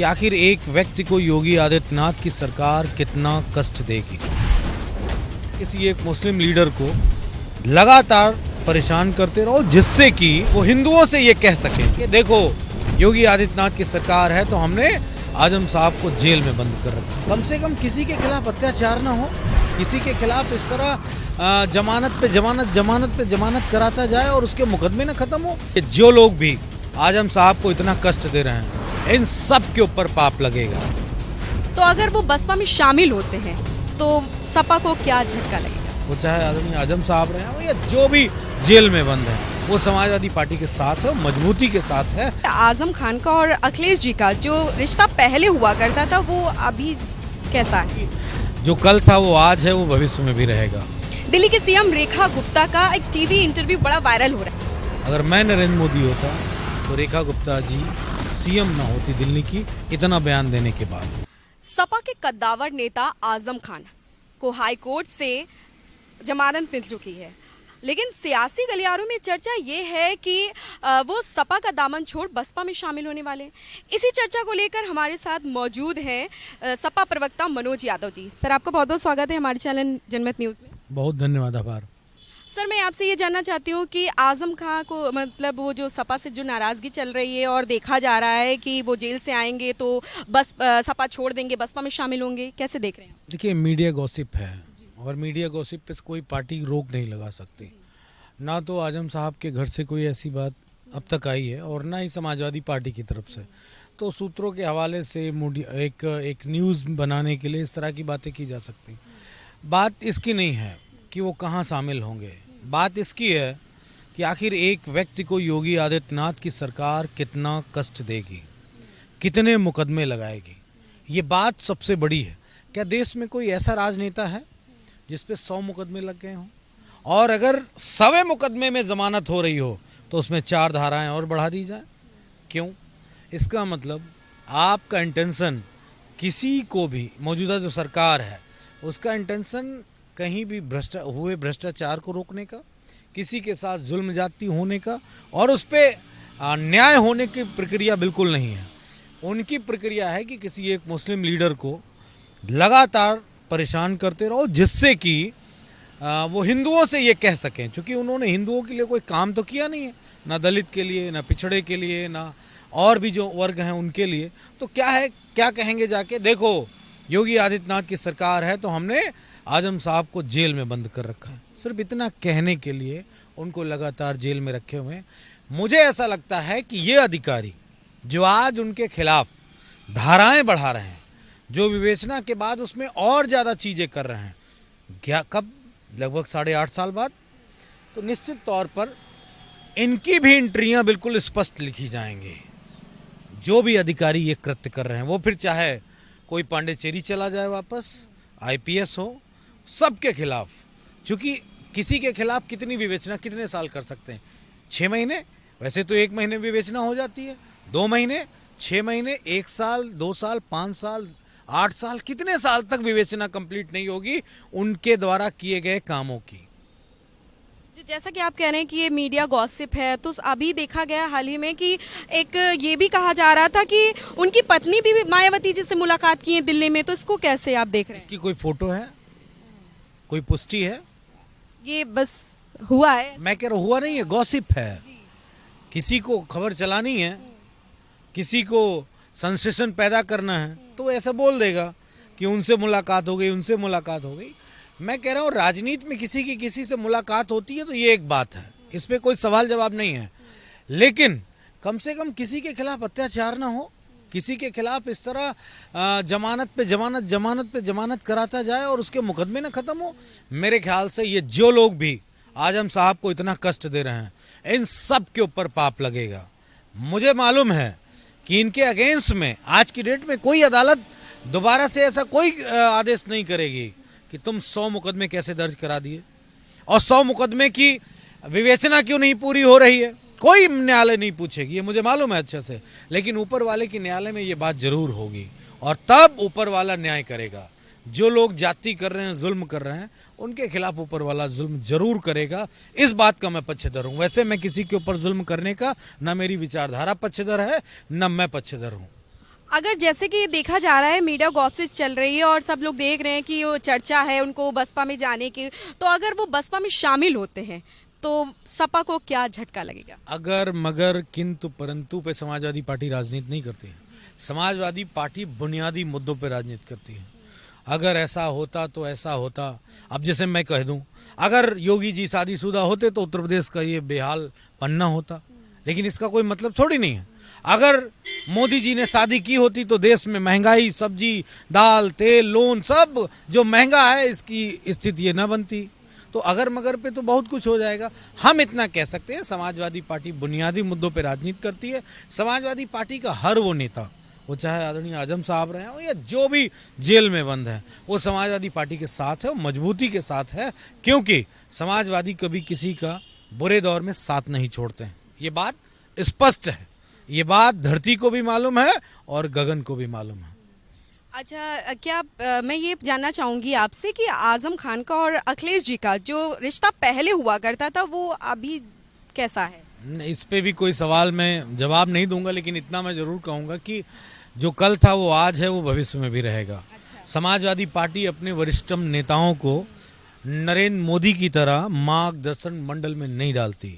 कि आखिर एक व्यक्ति को योगी आदित्यनाथ की सरकार कितना कष्ट देगी। किसी एक मुस्लिम लीडर को लगातार परेशान करते रहो जिससे कि वो हिंदुओं से ये कह सके कि देखो योगी आदित्यनाथ की सरकार है तो हमने आजम साहब को जेल में बंद कर रखा। कम से कम किसी के खिलाफ अत्याचार ना हो, किसी के खिलाफ इस तरह जमानत पे जमानत कराता जाए और उसके मुकदमे ना खत्म हो। जो लोग भी आजम साहब को इतना कष्ट दे रहे हैं इन सब के ऊपर पाप लगेगा। तो अगर वो बसपा में शामिल होते हैं तो सपा को क्या झटका लगेगा? वो चाहे आदमी आजम साहब रहे हो या जो भी जेल में बंद है, वो समाजवादी पार्टी के साथ है, मजबूती के साथ है। आजम खान का और अखिलेश जी का जो रिश्ता पहले हुआ करता था वो अभी कैसा है? जो कल था वो आज है, वो भविष्य में भी रहेगा। दिल्ली के सीएम रेखा गुप्ता का एक टीवी इंटरव्यू बड़ा वायरल हो रहा है। अगर मैं नरेंद्र मोदी होता तो रेखा गुप्ता जी सीएम ना होती दिल्ली की, इतना बयान देने के बाद। सपा के कद्दावर नेता आजम खान को हाई कोर्ट से जमानत मिल चुकी है, लेकिन सियासी गलियारों में चर्चा ये है कि वो सपा का दामन छोड़ बसपा में शामिल होने वाले हैं। इसी चर्चा को लेकर हमारे साथ मौजूद हैं सपा प्रवक्ता मनोज यादव जी। सर, आपका बहुत बहुत स्वागत है हमारे चैनल जनमत न्यूज़ में। बहुत धन्यवाद, आभार। सर, मैं आपसे ये जानना चाहती हूँ कि आजम खान को मतलब वो जो सपा से जो नाराज़गी चल रही है और देखा जा रहा है कि वो जेल से आएंगे तो बस सपा छोड़ देंगे, बसपा में शामिल होंगे, कैसे देख रहे हैं? देखिए, मीडिया गॉसिप है और मीडिया गॉसिप पे कोई पार्टी रोक नहीं लगा सकती। ना तो आजम साहब के घर से कोई ऐसी बात अब तक आई है और ना ही समाजवादी पार्टी की तरफ से। तो सूत्रों के हवाले से एक न्यूज़ बनाने के लिए इस तरह की बातें की जा सकती। बात इसकी नहीं है कि वो कहाँ शामिल होंगे, बात इसकी है कि आखिर एक व्यक्ति को योगी आदित्यनाथ की सरकार कितना कष्ट देगी, कितने मुकदमे लगाएगी। ये बात सबसे बड़ी है। क्या देश में कोई ऐसा राजनेता है जिस पे 100 मुकदमे लग गए हों? और अगर 100वें मुकदमे में जमानत हो रही हो तो उसमें 4 धाराएं और बढ़ा दी जाए। क्यों? इसका मतलब आपका इंटेंशन किसी को भी, मौजूदा जो सरकार है उसका इंटेंशन कहीं भी भ्रष्टाचार को रोकने का, किसी के साथ जुल्म जाती होने का और उस पर न्याय होने की प्रक्रिया बिल्कुल नहीं है। उनकी प्रक्रिया है कि किसी एक मुस्लिम लीडर को लगातार परेशान करते रहो जिससे कि वो हिंदुओं से ये कह सकें, क्योंकि उन्होंने हिंदुओं के लिए कोई काम तो किया नहीं है, ना दलित के लिए, ना पिछड़े के लिए, ना और भी जो वर्ग हैं उनके लिए। तो क्या कहेंगे जाके, देखो योगी आदित्यनाथ की सरकार है तो हमने आजम साहब को जेल में बंद कर रखा है। सिर्फ इतना कहने के लिए उनको लगातार जेल में रखे हुए हैं। मुझे ऐसा लगता है कि ये अधिकारी जो आज उनके खिलाफ धाराएं बढ़ा रहे हैं, जो विवेचना के बाद उसमें और ज़्यादा चीज़ें कर रहे हैं, क्या कब लगभग 8.5 साल बाद, तो निश्चित तौर पर इनकी भी एंट्रियां बिल्कुल स्पष्ट लिखी जाएंगी। जो भी अधिकारी ये कृत्य कर रहे हैं, वो फिर चाहे कोई पांडेचेरी चला जाए वापस, आईपीएस हो, सबके खिलाफ। क्योंकि किसी के खिलाफ कितनी विवेचना कितने साल कर सकते हैं? 6 महीने? वैसे तो 1 महीने विवेचना हो जाती है, 2 महीने, 6 महीने, 1 साल, 2 साल, 5 साल, 8 साल, कितने साल तक विवेचना कंप्लीट नहीं होगी उनके द्वारा किए गए कामों की। जैसा कि आप कह रहे हैं कि ये मीडिया गॉसिप है, तो अभी देखा गया हाल ही में कि एक ये भी कहा जा रहा था कि उनकी पत्नी भी मायावती जी से मुलाकात की है दिल्ली में, तो इसको कैसे आप देख रहे हैं? इसकी कोई फोटो है, कोई पुष्टि है? ये बस हुआ है। मैं कह रहा हुआ नहीं है, गॉसिप है। किसी को खबर चलानी है, किसी को सेंसेशन पैदा करना है तो ऐसा बोल देगा कि उनसे मुलाकात हो गई, उनसे मुलाकात हो गई। मैं कह रहा हूँ राजनीति में किसी की किसी से मुलाकात होती है तो ये एक बात है, इस पे कोई सवाल जवाब नहीं है। लेकिन कम से कम किसी के खिलाफ अत्याचार ना हो, किसी के खिलाफ इस तरह जमानत पे जमानत कराता जाए और उसके मुकदमे ना खत्म हो। मेरे ख्याल से ये जो लोग भी आजम साहब को इतना कष्ट दे रहे हैं इन सब के ऊपर पाप लगेगा। मुझे मालूम है कि इनके अगेंस्ट में आज की डेट में कोई अदालत दोबारा से ऐसा कोई आदेश नहीं करेगी कि तुम 100 मुकदमे कैसे दर्ज करा दिए और 100 मुकदमे की विवेचना क्यों नहीं पूरी हो रही है। कोई न्यायालय नहीं पूछेगी, ये मुझे मालूम है अच्छे से। लेकिन ऊपर वाले की न्यायालय में ये बात जरूर होगी और तब ऊपर वाला न्याय करेगा। जो लोग जाति कर रहे हैं, जुल्म कर रहे हैं, उनके खिलाफ ऊपर वाला जुल्म जरूर करेगा। इस बात का मैं पक्षधर हूँ। वैसे मैं किसी के ऊपर जुल्म करने का ना मेरी विचारधारा पक्षधर है, ना मैं पक्षधर हूँ। अगर जैसे कि देखा जा रहा है मीडिया गॉसिप्स चल रही है और सब लोग देख रहे हैं कि वो चर्चा है उनको बसपा में जाने की, तो अगर वो बसपा में शामिल होते हैं तो सपा को क्या झटका लगेगा? अगर मगर किंतु परंतु पे समाजवादी पार्टी राजनीति नहीं करती है। समाजवादी पार्टी बुनियादी मुद्दों पे राजनीति करती है। अगर ऐसा होता तो ऐसा होता, अब जैसे मैं कह दूं, अगर योगी जी शादीशुदा होते तो उत्तर प्रदेश का ये बेहाल पन्ना होता, लेकिन इसका कोई मतलब थोड़ी नहीं है। अगर मोदी जी ने शादी की होती तो देश में महंगाई, सब्जी, दाल, तेल, लोन सब जो महंगा है इसकी स्थिति ये न बनती। तो अगर मगर पे तो बहुत कुछ हो जाएगा। हम इतना कह सकते हैं समाजवादी पार्टी बुनियादी मुद्दों पे राजनीति करती है। समाजवादी पार्टी का हर वो नेता, वो चाहे आदरणीय आजम साहब रहे हो या जो भी जेल में बंद है, वो समाजवादी पार्टी के साथ है, वो मजबूती के साथ है, क्योंकि समाजवादी कभी किसी का बुरे दौर में साथ नहीं छोड़ते हैं। ये बात स्पष्ट है, ये बात धरती को भी मालूम है और गगन को भी मालूम है। अच्छा, क्या मैं ये जानना चाहूँगी आपसे कि आजम खान का और अखिलेश जी का जो रिश्ता पहले हुआ करता था वो अभी कैसा है? इस पे भी कोई सवाल मैं जवाब नहीं दूंगा, लेकिन इतना मैं जरूर कहूंगा कि जो कल था वो आज है, वो भविष्य में भी रहेगा। समाजवादी पार्टी अपने वरिष्ठतम नेताओं को नरेंद्र मोदी की तरह मार्गदर्शन मंडल में नहीं डालती।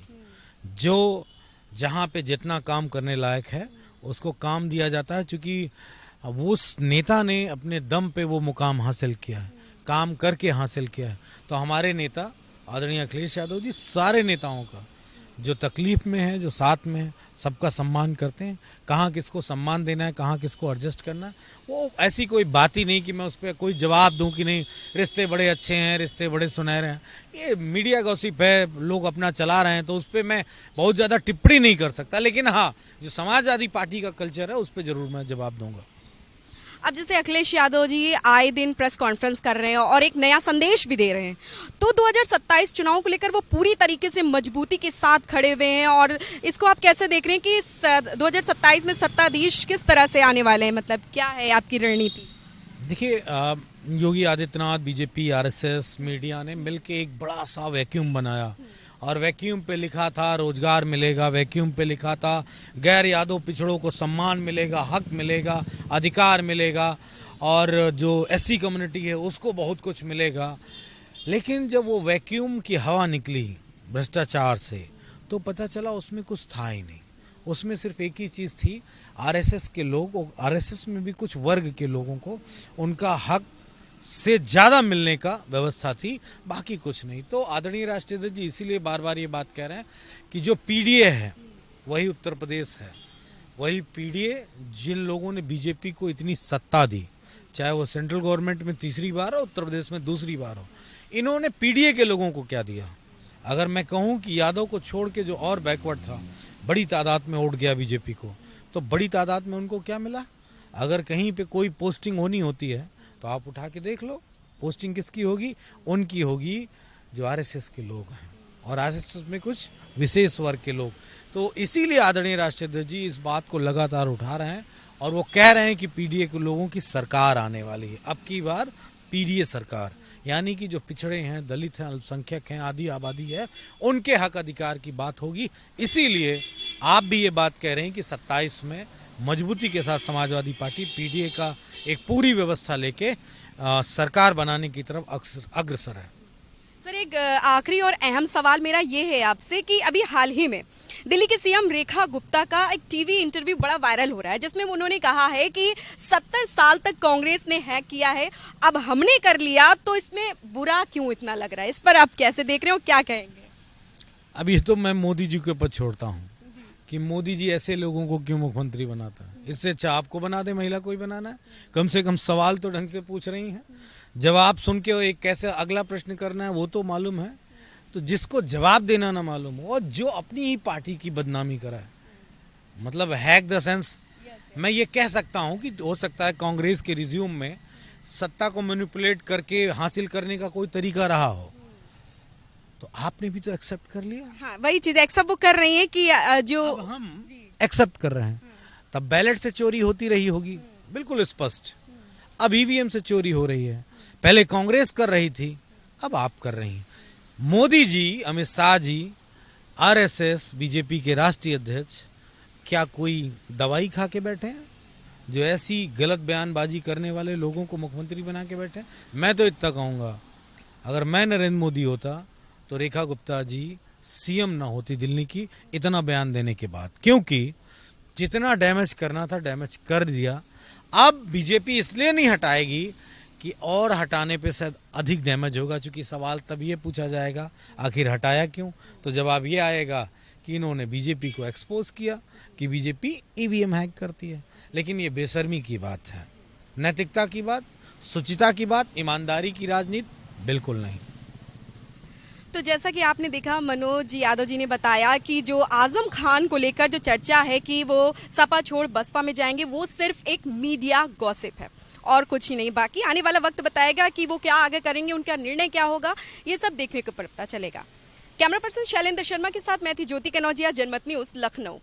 जो जहाँ पे जितना काम करने लायक है उसको काम दिया जाता है, क्योंकि उस नेता ने अपने दम पे वो मुकाम हासिल किया है, काम करके हासिल किया है। तो हमारे नेता आदरणीय अखिलेश यादव जी सारे नेताओं का जो तकलीफ में है, जो साथ में है, सबका सम्मान करते हैं। कहाँ किसको सम्मान देना है, कहाँ किसको एडजस्ट करना है, वो ऐसी कोई बात ही नहीं कि मैं उस पर कोई जवाब दूं कि नहीं रिश्ते बड़े अच्छे हैं, रिश्ते बड़े सुनहरे हैं। ये मीडिया गॉसिप है, लोग अपना चला रहे हैं, तो उस पर मैं बहुत ज़्यादा टिप्पणी नहीं कर सकता। लेकिन हाँ, जो समाजवादी पार्टी का कल्चर है उस पर ज़रूर मैं जवाब दूंगा। अब जैसे अखिलेश यादव जी आए दिन प्रेस कॉन्फ्रेंस कर रहे हैं और एक नया संदेश भी दे रहे हैं, तो 2027 चुनाव को लेकर वो पूरी तरीके से मजबूती के साथ खड़े हुए हैं। और इसको आप कैसे देख रहे हैं कि 2027 में सत्ताधीश किस तरह से आने वाले हैं? मतलब क्या है आपकी रणनीति? देखिए, Yogi Adityanath, BJP, RSS, media ने मिलकर एक बड़ा सा वैक्यूम बनाया और वैक्यूम पे लिखा था रोजगार मिलेगा, वैक्यूम पे लिखा था गैर यादव पिछड़ों को सम्मान मिलेगा, हक मिलेगा, अधिकार मिलेगा, और जो एससी कम्युनिटी है उसको बहुत कुछ मिलेगा। लेकिन जब वो वैक्यूम की हवा निकली भ्रष्टाचार से, तो पता चला उसमें कुछ था ही नहीं। उसमें सिर्फ एक ही चीज़ थी, आरएसएस के लोग, आरएसएस में भी कुछ वर्ग के लोगों को उनका हक से ज़्यादा मिलने का व्यवस्था थी, बाकी कुछ नहीं। तो आदरणीय राष्ट्रीय अध्यक्ष जी इसीलिए बार बार ये बात कह रहे हैं कि जो पीडीए है वही उत्तर प्रदेश है, वही पीडीए जिन लोगों ने बीजेपी को इतनी सत्ता दी, चाहे वो सेंट्रल गवर्नमेंट में तीसरी बार हो, उत्तर प्रदेश में दूसरी बार हो, इन्होंने पीडीए के लोगों को क्या दिया? अगर मैं कहूँ कि यादव को छोड़ के जो और बैकवर्ड था, बड़ी तादाद में वोट गया बीजेपी को, तो बड़ी तादाद में उनको क्या मिला? अगर कहीं पे कोई पोस्टिंग होनी होती है तो आप उठा के देख लो, पोस्टिंग किसकी होगी? उनकी होगी जो आरएसएस के लोग हैं, और आरएसएस में कुछ विशेष वर्ग के लोग। तो इसीलिए आदरणीय राष्ट्रीय अध्यक्ष जी इस बात को लगातार उठा रहे हैं और वो कह रहे हैं कि पीडीए के लोगों की सरकार आने वाली है। अब की बार पीडीए सरकार, यानी कि जो पिछड़े हैं, दलित हैं, अल्पसंख्यक हैं, आदि आबादी है, उनके हक अधिकार की बात होगी। इसीलिए आप भी ये बात कह रहे हैं कि 27 में मजबूती के साथ समाजवादी पार्टी पीडीए का एक पूरी व्यवस्था लेके सरकार बनाने की तरफ अग्रसर है। सर, एक आखिरी और अहम सवाल मेरा ये है आपसे कि अभी हाल ही में दिल्ली की सीएम रेखा गुप्ता का एक टीवी इंटरव्यू बड़ा वायरल हो रहा है, जिसमें उन्होंने कहा है कि 70 साल तक कांग्रेस ने हैक किया है, अब हमने कर लिया तो इसमें बुरा क्यों इतना लग रहा है? इस पर आप कैसे देख रहे हो, क्या कहेंगे? अब ये तो मैं मोदी जी के ऊपर छोड़ता हूँ कि मोदी जी ऐसे लोगों को क्यों मुख्यमंत्री बनाता है। इससे अच्छा आपको बना दे, महिला कोई बनाना है, कम से कम सवाल तो ढंग से पूछ रही हैं, जवाब सुन के एक कैसे अगला प्रश्न करना है वो तो मालूम है। तो जिसको जवाब देना ना मालूम हो और जो अपनी ही पार्टी की बदनामी कराए, मतलब हैक द सेंस, मैं ये कह सकता हूँ कि हो सकता है कांग्रेस के रिज्यूम में सत्ता को मैनिपुलेट करके हासिल करने का कोई तरीका रहा हो, तो आपने भी तो एक्सेप्ट कर लिया। हाँ, वही चीज एक्सेप्ट वो कर रही है कि जो अब हम एक्सेप्ट कर रहे हैं, तब बैलेट से चोरी होती रही होगी, बिल्कुल स्पष्ट। अब ईवीएम से चोरी हो रही है, पहले कांग्रेस कर रही थी, अब आप कर रही हैं। मोदी जी, अमित शाह जी, आरएसएस, बीजेपी के राष्ट्रीय अध्यक्ष क्या कोई दवाई खा के बैठे हैं? जो ऐसी गलत बयानबाजी करने वाले लोगों को मुख्यमंत्री बना के बैठे हैं। मैं तो इतना कहूँगा, अगर मैं नरेंद्र मोदी होता तो रेखा गुप्ता जी सीएम ना होती दिल्ली की, इतना बयान देने के बाद, क्योंकि जितना डैमेज करना था डैमेज कर दिया। अब बीजेपी इसलिए नहीं हटाएगी कि और हटाने पे शायद अधिक डैमेज होगा, क्योंकि सवाल तब ये पूछा जाएगा आखिर हटाया क्यों। तो जवाब ये आएगा कि इन्होंने बीजेपी को एक्सपोज किया कि बीजेपी ईवीएम हैक करती है। लेकिन ये बेशर्मी की बात है, नैतिकता की बात, शुचिता की बात, ईमानदारी की राजनीति बिल्कुल नहीं। तो जैसा कि आपने देखा, मनोज यादव जी ने बताया कि जो आजम खान को लेकर जो चर्चा है कि वो सपा छोड़ बसपा में जाएंगे, वो सिर्फ एक मीडिया गॉसिप है और कुछ ही नहीं। बाकी आने वाला वक्त बताएगा कि वो क्या आगे करेंगे, उनका निर्णय क्या होगा, ये सब देखने को पता चलेगा। कैमरा पर्सन शैलेंद्र शर्मा के साथ मैं थी ज्योति कनौजिया, जनमत न्यूज़, लखनऊ।